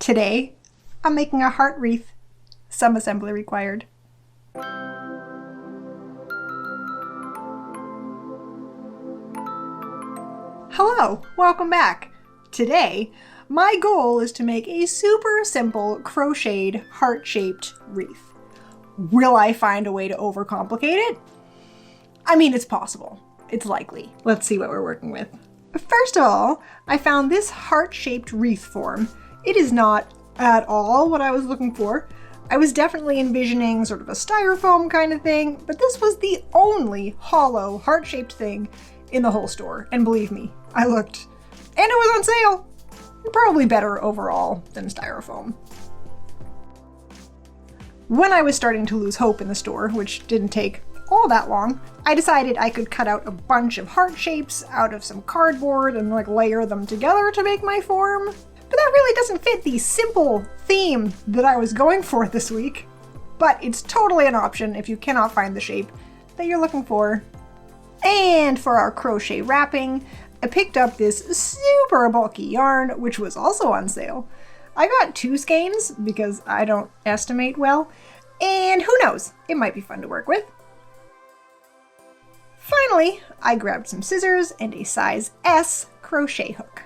Today, I'm making a heart wreath. Some assembly required. Hello, welcome back. Today, my goal is to make a super simple crocheted heart-shaped wreath. Will I find a way to overcomplicate it? I mean, it's possible. It's likely. Let's see what we're working with. First of all, I found this heart-shaped wreath form. It is not at all what I was looking for. I was definitely envisioning sort of a styrofoam kind of thing, but this was the only hollow heart-shaped thing in the whole store. And believe me, I looked, and it was on sale. Probably better overall than styrofoam. When I was starting to lose hope in the store, which didn't take all that long, I decided I could cut out a bunch of heart shapes out of some cardboard and layer them together to make my form. But that really doesn't fit the simple theme that I was going for this week. But it's totally an option if you cannot find the shape that you're looking for. And for our crochet wrapping, I picked up this super bulky yarn, which was also on sale. I got 2 skeins because I don't estimate well, and who knows, it might be fun to work with. Finally, I grabbed some scissors and a size S crochet hook.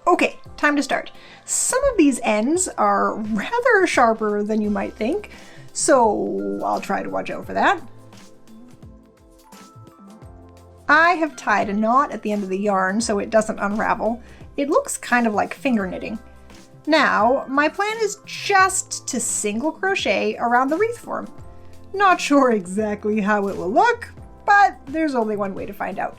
Okay, time to start. Some of these ends are rather sharper than you might think, so I'll try to watch out for that. I have tied a knot at the end of the yarn so it doesn't unravel. It looks kind of like finger knitting. Now, my plan is just to single crochet around the wreath form. Not sure exactly how it will look, but there's only one way to find out.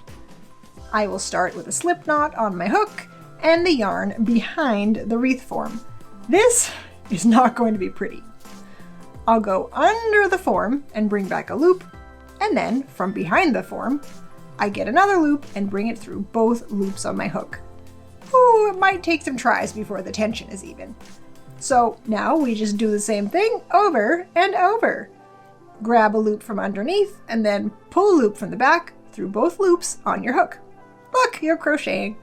I will start with a slip knot on my hook and the yarn behind the wreath form. This is not going to be pretty. I'll go under the form and bring back a loop, and then from behind the form, I get another loop and bring it through both loops on my hook. Ooh, it might take some tries before the tension is even. So now we just do the same thing over and over. Grab a loop from underneath and then pull a loop from the back through both loops on your hook. Look, you're crocheting.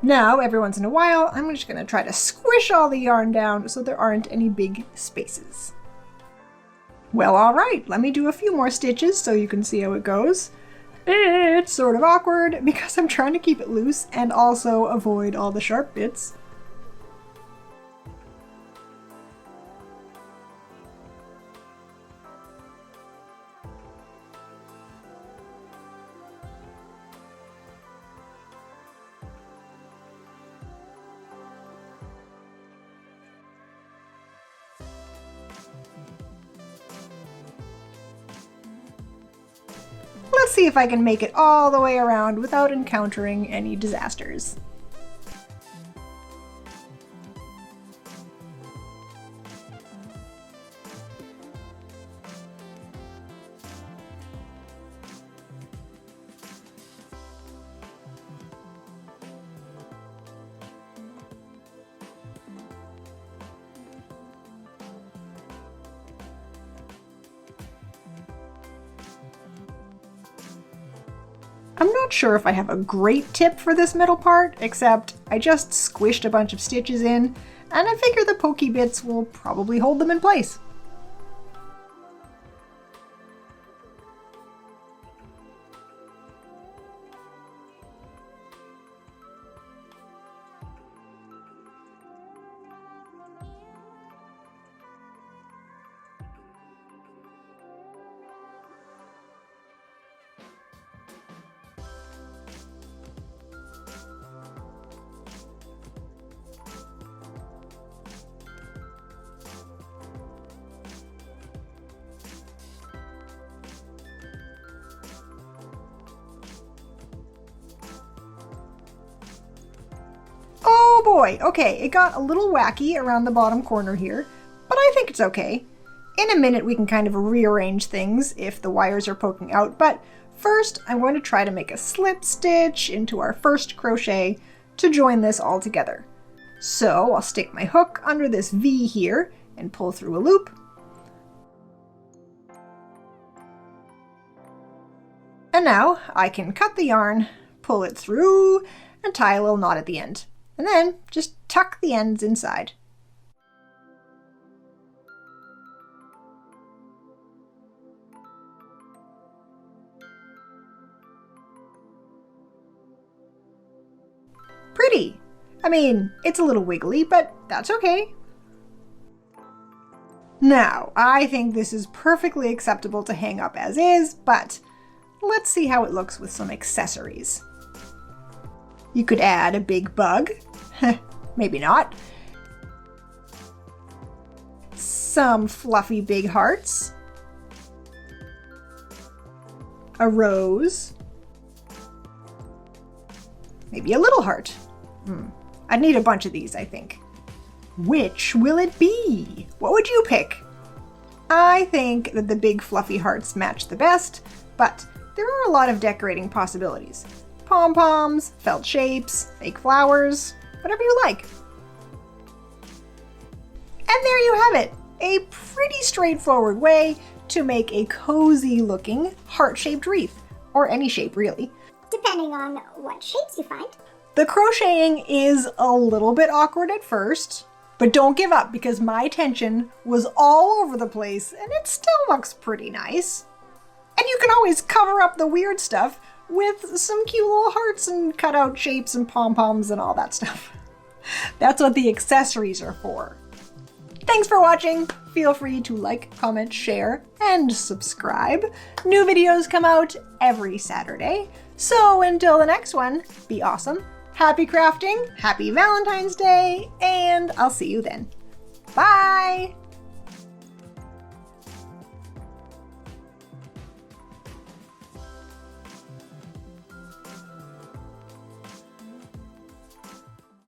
Now, every once in a while, I'm just going to try to squish all the yarn down so there aren't any big spaces. Well, all right, let me do a few more stitches so you can see how it goes. It's sort of awkward because I'm trying to keep it loose and also avoid all the sharp bits. Let's see if I can make it all the way around without encountering any disasters. I'm not sure if I have a great tip for this middle part, except I just squished a bunch of stitches in, and I figure the pokey bits will probably hold them in place. Oh boy, okay, it got a little wacky around the bottom corner here, but I think it's okay. In a minute we can kind of rearrange things if the wires are poking out, but first I'm going to try to make a slip stitch into our first crochet to join this all together. So I'll stick my hook under this V here and pull through a loop. And now I can cut the yarn, pull it through, and tie a little knot at the end. And then just tuck the ends inside. Pretty! I mean, it's a little wiggly, but that's okay. Now, I think this is perfectly acceptable to hang up as is, but let's see how it looks with some accessories. You could add a big bug. Maybe not. Some fluffy big hearts. A rose. Maybe a little heart. I'd need a bunch of these, I think. Which will it be? What would you pick? I think that the big fluffy hearts match the best, but there are a lot of decorating possibilities. Pom-poms, felt shapes, fake flowers, whatever you like. And there you have it, a pretty straightforward way to make a cozy looking heart-shaped wreath, or any shape really. Depending on what shapes you find. The crocheting is a little bit awkward at first, but don't give up because my tension was all over the place and it still looks pretty nice. And you can always cover up the weird stuff with some cute little hearts and cutout shapes and pom-poms and all that stuff. That's what the accessories are for. Thanks for watching. Feel free to like, comment, share, and subscribe. New videos come out every Saturday. So until the next one, be awesome, happy crafting, happy Valentine's Day, and I'll see you then. Bye!